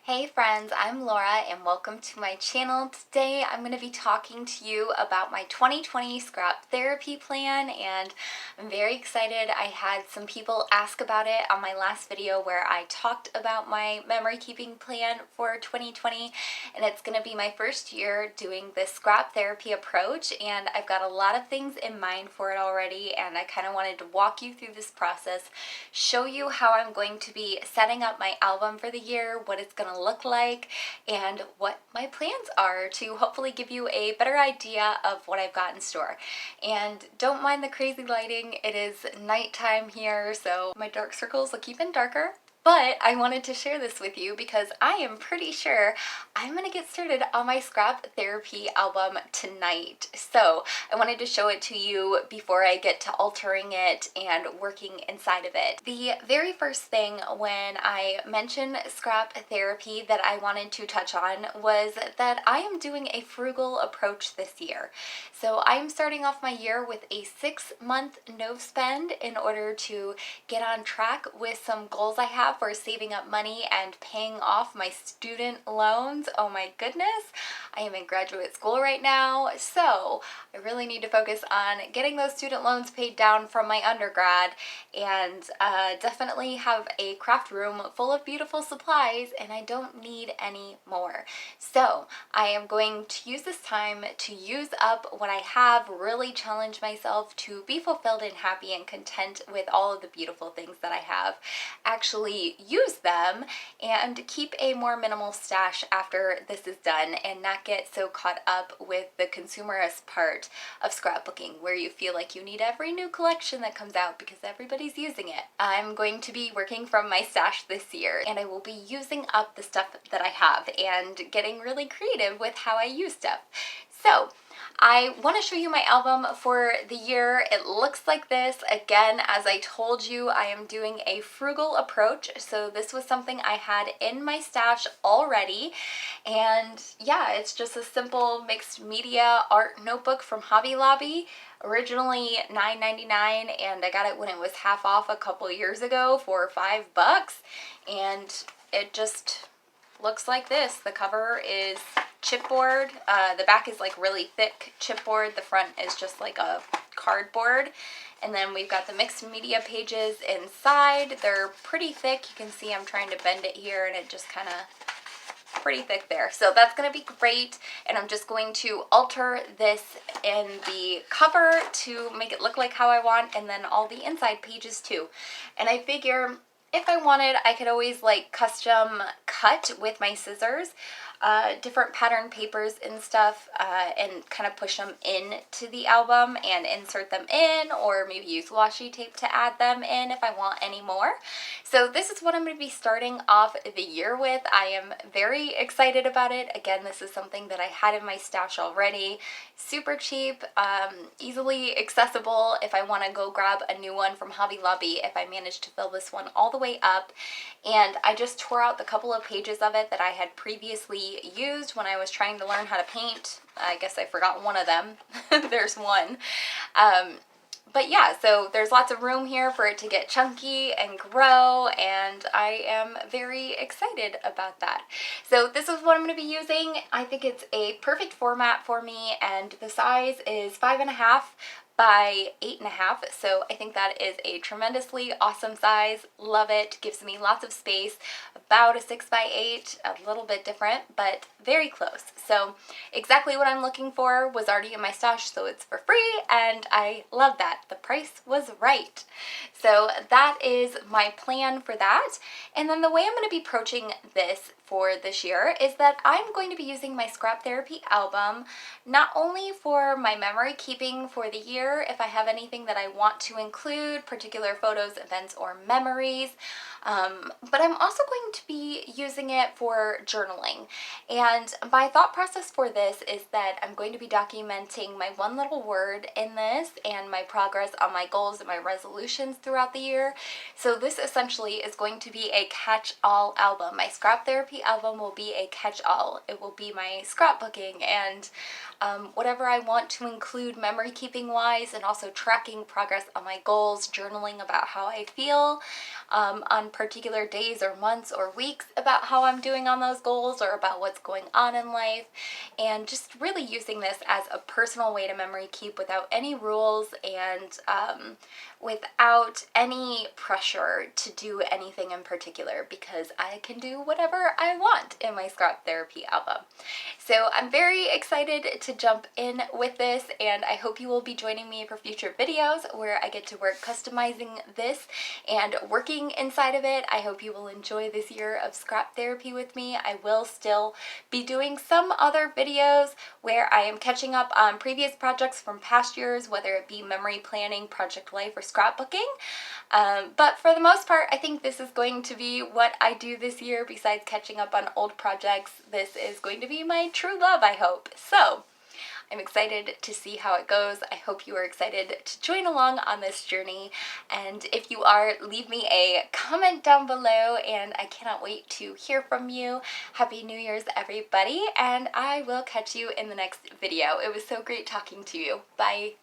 Hey friends, I'm Laura and welcome to my channel. Today I'm going to be talking to you about my 2020 scrap therapy plan, and I'm very excited. I had some people ask about it on my last video where I talked about my memory keeping plan for 2020, and it's going to be my first year doing this scrap therapy approach, and I've got a lot of things in mind for it already, and I kind of wanted to walk you through this process, show you how I'm going to be setting up my album for the year, what it's going to look like, and what my plans are to hopefully give you a better idea of what I've got in store. And don't mind the crazy lighting, it is nighttime here, so my dark circles look even darker. But I wanted to share this with you because I am pretty sure I'm going to get started on my scrap therapy album tonight. So I wanted to show it to you before I get to altering it and working inside of it. The very first thing when I mentioned scrap therapy that I wanted to touch on was that I am doing a frugal approach this year. So I'm starting off my year with a 6-month no spend in order to get on track with some goals I have for saving up money and paying off my student loans. Oh my goodness, I am in graduate school right now, so I really need to focus on getting those student loans paid down from my undergrad, and definitely have a craft room full of beautiful supplies, and I don't need any more. So I am going to use this time to use up what I have, really challenge myself to be fulfilled and happy and content with all of the beautiful things that I have, actually use them, and keep a more minimal stash after this is done, and not get so caught up with the consumerist part of scrapbooking where you feel like you need every new collection that comes out because everybody's using it. I'm going to be working from my stash this year, and I will be using up the stuff that I have and getting really creative with how I use stuff. So I want to show you my album for the year. It looks like this. Again, as I told you, I am doing a frugal approach. So this was something I had in my stash already. And yeah, it's just a simple mixed media art notebook from Hobby Lobby. Originally $9.99, and I got it when it was half off a couple years ago for $5. And it just looks like this. The cover is chipboard. The back is like really thick chipboard. The front is just like a cardboard. And then we've got the mixed media pages inside. They're pretty thick. You can see I'm trying to bend it here, and it just kind of pretty thick there. So that's going to be great, and I'm just going to alter this in the cover to make it look like how I want, and then all the inside pages too. And I figure if I wanted, I could always like custom cut with my scissors different pattern papers and stuff, and kind of push them into the album and insert them in, or maybe use washi tape to add them in if I want any more. So this is what I'm going to be starting off the year with. I am very excited about it. Again, this is something that I had in my stash already. Super cheap, easily accessible if I want to go grab a new one from Hobby Lobby if I manage to fill this one all the way up. And I just tore out the couple of pages of it that I had previously used when I was trying to learn how to paint. I guess I forgot one of them. There's one. But yeah, so there's lots of room here for it to get chunky and grow, and I am very excited about that. So this is what I'm going to be using. I think it's a perfect format for me, and the size is 5.5 by 8.5, so I think that is a tremendously awesome size. Love it. Gives me lots of space. About a 6 by 8, a little bit different, but very close. So exactly what I'm looking for was already in my stash, so it's for free, and I love that. The price was right. So that is my plan for that. And then the way I'm going to be approaching this for this year is that I'm going to be using my scrap therapy album not only for my memory keeping for the year, if I have anything that I want to include, particular photos, events, or memories, but I'm also going to be using it for journaling. And my thought process for this is that I'm going to be documenting my one little word in this and my progress on my goals and my resolutions throughout the year. So this essentially is going to be a catch-all album. My scrap therapy album will be a catch-all. It will be my scrapbooking and whatever I want to include memory keeping wise, and also tracking progress on my goals, journaling about how I feel. on particular days or months or weeks about how I'm doing on those goals or about what's going on in life, and just really using this as a personal way to memory keep without any rules and without any pressure to do anything in particular, because I can do whatever I want in my scrap therapy album. So I'm very excited to jump in with this, and I hope you will be joining me for future videos where I get to work customizing this and working inside of it. I hope you will enjoy this year of scrap therapy with me. I will still be doing some other videos where I am catching up on previous projects from past years, whether it be memory planning, project life, or scrapbooking. But for the most part, I think this is going to be what I do this year besides catching up on old projects. This is going to be my true love, I hope. So I'm excited to see how it goes. I hope you are excited to join along on this journey. And if you are, leave me a comment down below, and I cannot wait to hear from you. Happy New Year's, everybody, and I will catch you in the next video. It was so great talking to you. Bye.